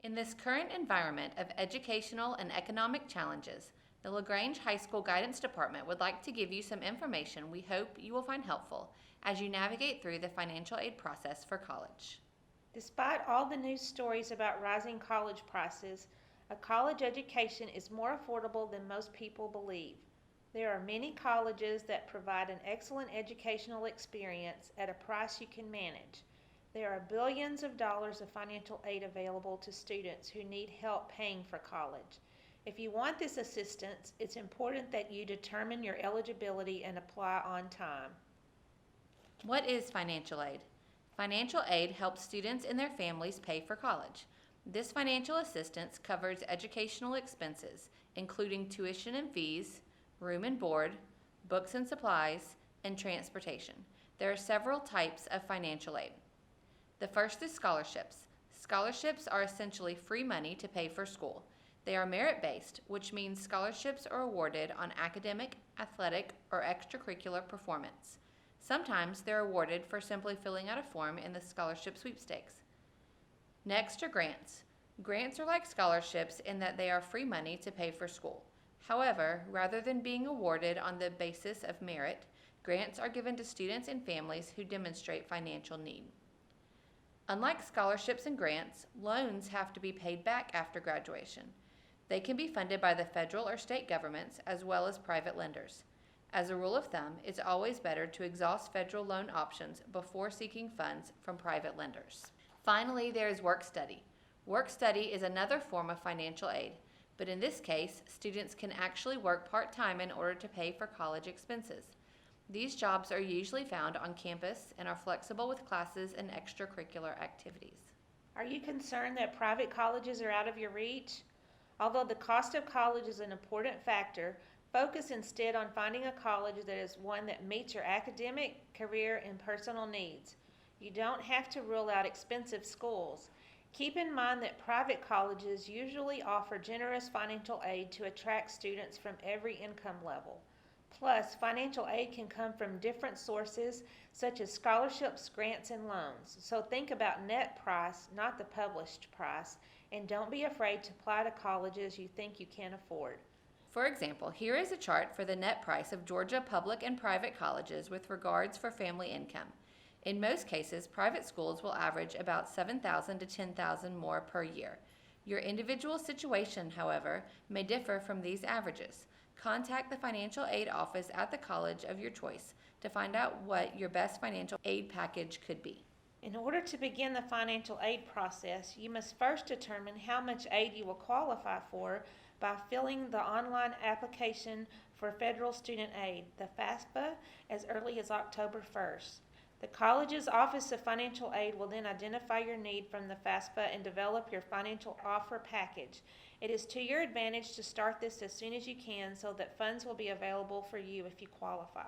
In this current environment of educational and economic challenges, the LaGrange High School Guidance Department would like to give you some information we hope you will find helpful as you navigate through the financial aid process for college. Despite all the news stories about rising college prices, a college education is more affordable than most people believe. There are many colleges that provide an excellent educational experience at a price you can manage. There are billions of dollars of financial aid available to students who need help paying for college. If you want this assistance, it's important that you determine your eligibility and apply on time. What is financial aid? Financial aid helps students and their families pay for college. This financial assistance covers educational expenses, including tuition and fees, room and board, books and supplies, and transportation. There are several types of financial aid. The first is scholarships. Scholarships are essentially free money to pay for school. They are merit-based, which means scholarships are awarded on academic, athletic, or extracurricular performance. Sometimes they're awarded for simply filling out a form in the scholarship sweepstakes. Next are grants. Grants are like scholarships in that they are free money to pay for school. However, rather than being awarded on the basis of merit, grants are given to students and families who demonstrate financial need. Unlike scholarships and grants, loans have to be paid back after graduation. They can be funded by the federal or state governments as well as private lenders. As a rule of thumb, it's always better to exhaust federal loan options before seeking funds from private lenders. Finally, there is work study. Work study is another form of financial aid, but in this case, students can actually work part-time in order to pay for college expenses. These jobs are usually found on campus and are flexible with classes and extracurricular activities. Are you concerned that private colleges are out of your reach? Although the cost of college is an important factor, focus instead on finding a college that is one that meets your academic, career, and personal needs. You don't have to rule out expensive schools. Keep in mind that private colleges usually offer generous financial aid to attract students from every income level. Plus, financial aid can come from different sources such as scholarships, grants, and loans. So think about net price, not the published price, and don't be afraid to apply to colleges you think you can afford. For example, here is a chart for the net price of Georgia public and private colleges with regards for family income. In most cases, private schools will average about $7,000 to $10,000 more per year. Your individual situation, however, may differ from these averages. Contact the financial aid office at the college of your choice to find out what your best financial aid package could be. In order to begin the financial aid process, you must first determine how much aid you will qualify for by filling the online application for federal student aid, the FAFSA, as early as October 1st. The college's Office of Financial Aid will then identify your need from the FAFSA and develop your financial offer package. It is to your advantage to start this as soon as you can so that funds will be available for you if you qualify.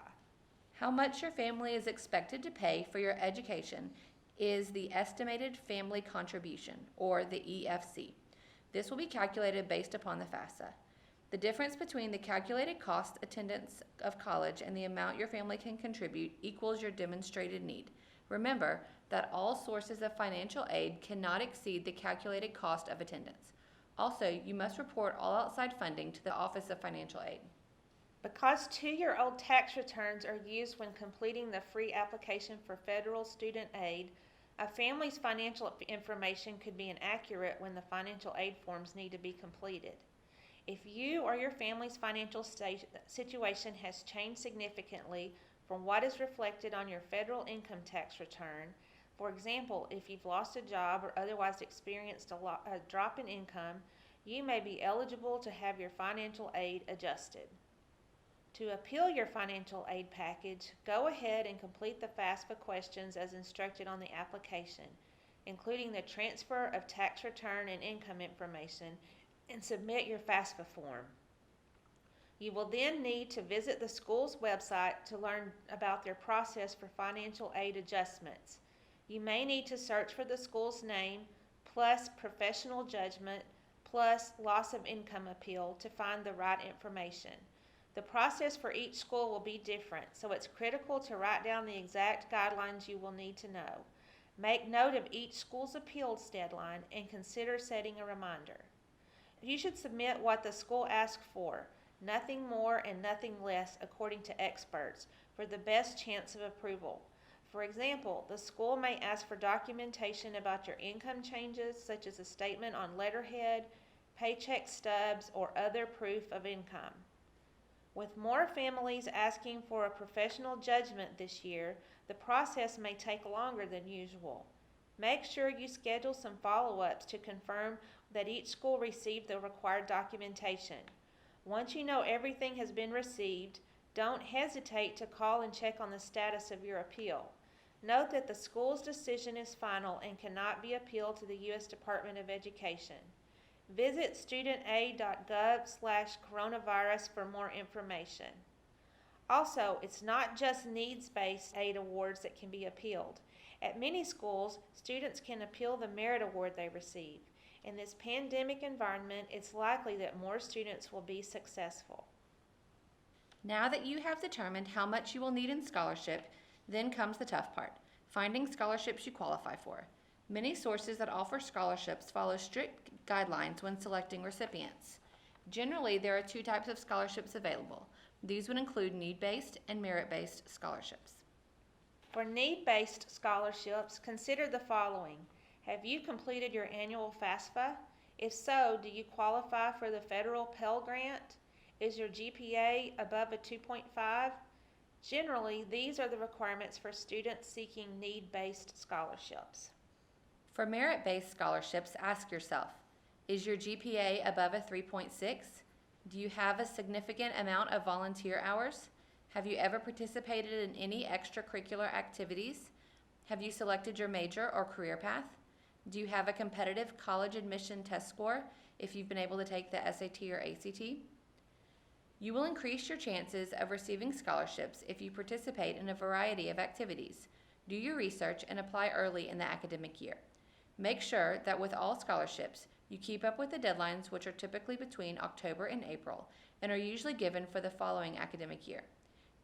How much your family is expected to pay for your education is the estimated family contribution, or the EFC. This will be calculated based upon the FAFSA. The difference between the calculated cost attendance of college and the amount your family can contribute equals your demonstrated need. Remember that all sources of financial aid cannot exceed the calculated cost of attendance. Also, you must report all outside funding to the Office of Financial Aid. Because 2-year-old tax returns are used when completing the free application for federal student aid, a family's financial information could be inaccurate when the financial aid forms need to be completed. If you or your family's financial situation has changed significantly from what is reflected on your federal income tax return, for example, if you've lost a job or otherwise experienced a drop in income, you may be eligible to have your financial aid adjusted. To appeal your financial aid package, go ahead and complete the FAFSA questions as instructed on the application, including the transfer of tax return and income information, and submit your FAFSA form. You will then need to visit the school's website to learn about their process for financial aid adjustments. You may need to search for the school's name, plus professional judgment, plus loss of income appeal to find the right information. The process for each school will be different, so it's critical to write down the exact guidelines you will need to know. Make note of each school's appeals deadline and consider setting a reminder. You should submit what the school asks for, nothing more and nothing less according to experts, for the best chance of approval. For example, the school may ask for documentation about your income changes, such as a statement on letterhead, paycheck stubs, or other proof of income. With more families asking for a professional judgment this year, the process may take longer than usual. Make sure you schedule some follow-ups to confirm that each school received the required documentation. Once you know everything has been received, don't hesitate to call and check on the status of your appeal. Note that the school's decision is final and cannot be appealed to the U.S. Department of Education. Visit studentaid.gov/coronavirus for more information. Also, it's not just needs-based aid awards that can be appealed. At many schools, students can appeal the merit award they receive. In this pandemic environment, it's likely that more students will be successful. Now that you have determined how much you will need in scholarship, then comes the tough part, finding scholarships you qualify for. Many sources that offer scholarships follow strict guidelines when selecting recipients. Generally, there are two types of scholarships available. These would include need-based and merit-based scholarships. For need-based scholarships, consider the following. Have you completed your annual FAFSA? If so, do you qualify for the federal Pell Grant? Is your GPA above a 2.5? Generally, these are the requirements for students seeking need-based scholarships. For merit-based scholarships, ask yourself, is your GPA above a 3.6? Do you have a significant amount of volunteer hours? Have you ever participated in any extracurricular activities? Have you selected your major or career path? Do you have a competitive college admission test score if you've been able to take the SAT or ACT? You will increase your chances of receiving scholarships if you participate in a variety of activities. Do your research and apply early in the academic year. Make sure that with all scholarships, you keep up with the deadlines, which are typically between October and April, and are usually given for the following academic year.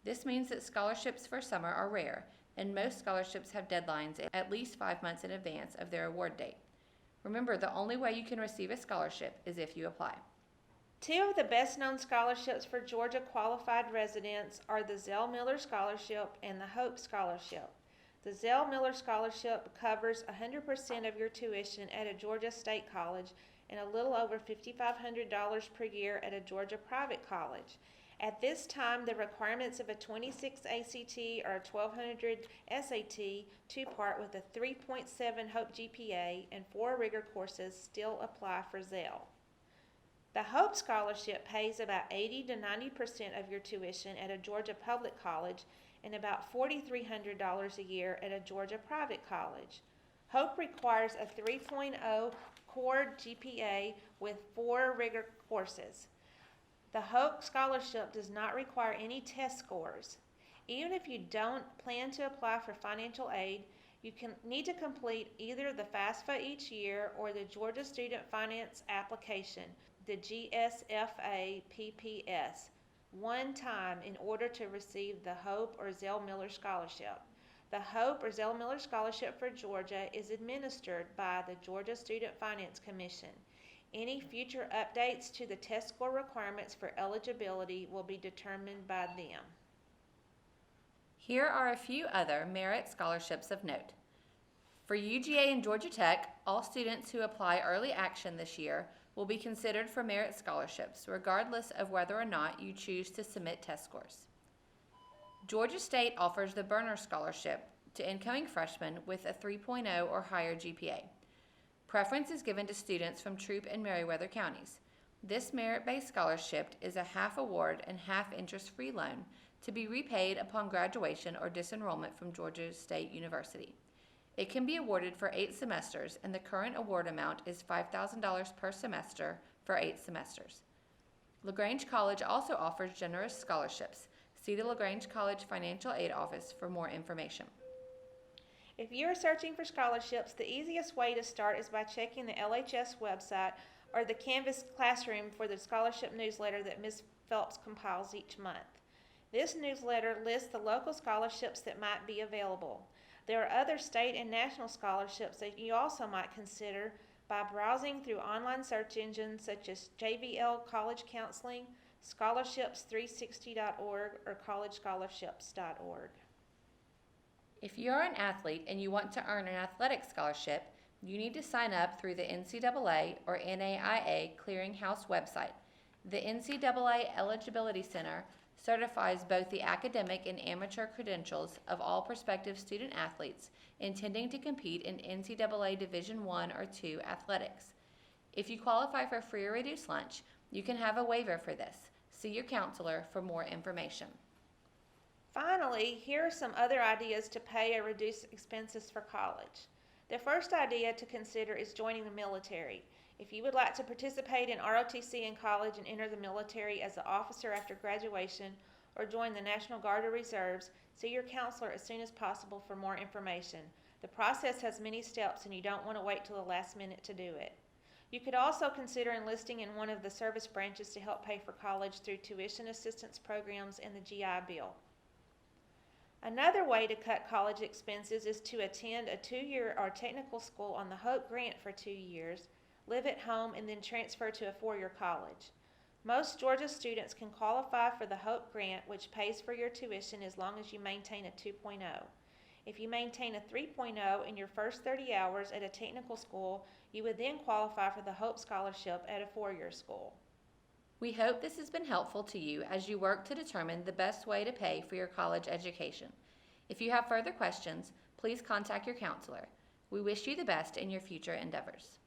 This means that scholarships for summer are rare, and most scholarships have deadlines at least 5 months in advance of their award date. Remember, the only way you can receive a scholarship is if you apply. Two of the best-known scholarships for Georgia qualified residents are the Zell Miller Scholarship and the Hope Scholarship. The Zell Miller Scholarship covers 100% of your tuition at a Georgia state college and a little over $5,500 per year at a Georgia private college. At this time, the requirements of a 26 ACT or a 1200 SAT, two-part with a 3.7 Hope GPA and 4 rigor courses still apply for Zell. The Hope Scholarship pays about 80 to 90% of your tuition at a Georgia public college and about $4,300 a year at a Georgia private college. Hope requires a 3.0 core GPA with 4 rigor courses. The Hope Scholarship does not require any test scores. Even if you don't plan to apply for financial aid, you need to complete either the FAFSA each year or the Georgia Student Finance Application, the GSFA PPS, one time in order to receive the Hope or Zell Miller Scholarship. The Hope or Zell Miller Scholarship for Georgia is administered by the Georgia Student Finance Commission. Any future updates to the test score requirements for eligibility will be determined by them. Here are a few other merit scholarships of note. For UGA and Georgia Tech, all students who apply early action this year will be considered for merit scholarships, regardless of whether or not you choose to submit test scores. Georgia State offers the Burner Scholarship to incoming freshmen with a 3.0 or higher GPA. Preference is given to students from Troup and Meriwether counties. This merit-based scholarship is a half award and half interest-free loan to be repaid upon graduation or disenrollment from Georgia State University. It can be awarded for 8 semesters, and the current award amount is $5,000 per semester for 8 semesters. LaGrange College also offers generous scholarships. See the LaGrange College Financial Aid Office for more information. If you're searching for scholarships, the easiest way to start is by checking the LHS website or the Canvas Classroom for the scholarship newsletter that Ms. Phelps compiles each month. This newsletter lists the local scholarships that might be available. There are other state and national scholarships that you also might consider by browsing through online search engines such as JVL College Counseling, scholarships360.org, or collegescholarships.org. If you are an athlete and you want to earn an athletic scholarship, you need to sign up through the NCAA or NAIA Clearinghouse website. The NCAA Eligibility Center certifies both the academic and amateur credentials of all prospective student athletes intending to compete in NCAA Division I or II athletics. If you qualify for free or reduced lunch, you can have a waiver for this. See your counselor for more information. Finally, here are some other ideas to pay or reduce expenses for college. The first idea to consider is joining the military. If you would like to participate in ROTC in college and enter the military as an officer after graduation or join the National Guard or Reserves, see your counselor as soon as possible for more information. The process has many steps and you don't want to wait till the last minute to do it. You could also consider enlisting in one of the service branches to help pay for college through tuition assistance programs and the GI Bill. Another way to cut college expenses is to attend a 2-year or technical school on the Hope Grant for 2 years, live at home, and then transfer to a 4-year college. Most Georgia students can qualify for the Hope Grant, which pays for your tuition as long as you maintain a 2.0. If you maintain a 3.0 in your first 30 hours at a technical school, you would then qualify for the Hope Scholarship at a 4-year school. We hope this has been helpful to you as you work to determine the best way to pay for your college education. If you have further questions, please contact your counselor. We wish you the best in your future endeavors.